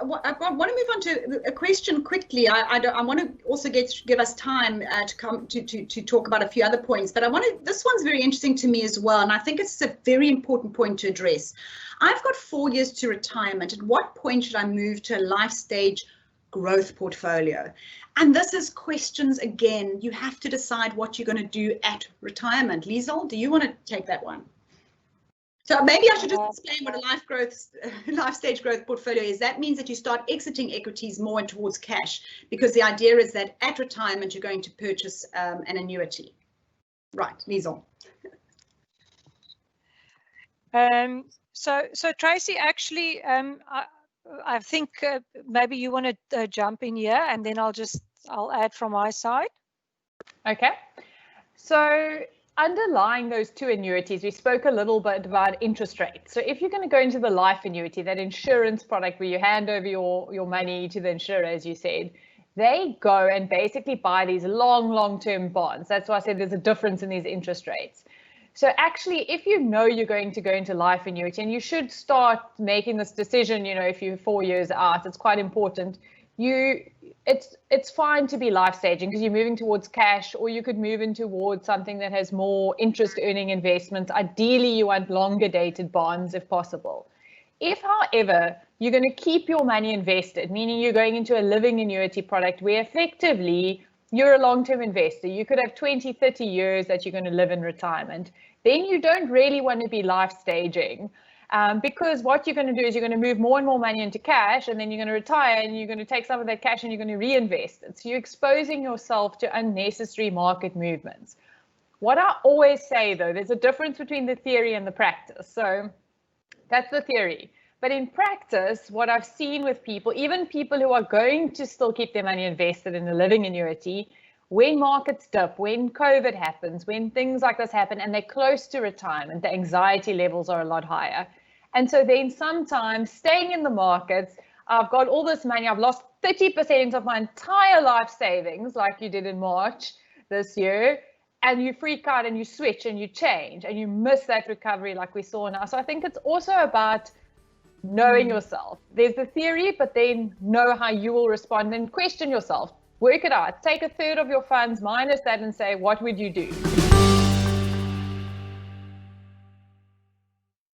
want to move on to a question quickly. I want to also give us time to talk about a few other points, but this one's very interesting to me as well, and I think it's a very important point to address. I've got 4 years to retirement. At what point should I move to a life stage growth portfolio? And this is questions again. You have to decide what you're going to do at retirement. Liesel, do you want to take that one? So maybe I should just explain what a life stage growth portfolio is. That means that you start exiting equities more and towards cash, because the idea is that at retirement you're going to purchase an annuity. Right, Liesel. So Tracy, actually, I think maybe you want to jump in here, and then I'll add from my side. Okay. So underlying those two annuities, we spoke a little bit about interest rates. So if you're going to go into the life annuity, that insurance product where you hand over your money to the insurer, as you said, they go and basically buy these long-term bonds. That's why I said there's a difference in these interest rates. So actually, if you know you're going to go into life annuity, and you should start making this decision, if you're 4 years out, it's quite important. It's fine to be life staging because you're moving towards cash, or you could move in towards something that has more interest earning investments. Ideally, you want longer dated bonds if possible. If, however, you're going to keep your money invested, meaning you're going into a living annuity product where effectively you're a long-term investor, you could have 20, 30 years that you're going to live in retirement, then you don't really want to be life staging. Because what you're going to do is you're going to move more and more money into cash, and then you're going to retire and you're going to take some of that cash and you're going to reinvest it. So you're exposing yourself to unnecessary market movements. What I always say, though, there's a difference between the theory and the practice. So that's the theory. But in practice, what I've seen with people, even people who are going to still keep their money invested in a living annuity, when markets dip, when COVID happens, when things like this happen and they're close to retirement, the anxiety levels are a lot higher. And so then sometimes staying in the markets, I've got all this money, I've lost 30% of my entire life savings, like you did in March this year, and you freak out and you switch and you change and you miss that recovery like we saw now. So I think it's also about knowing yourself. There's the theory, but then know how you will respond and question yourself. Work it out. Take a third of your funds, minus that, and say, what would you do?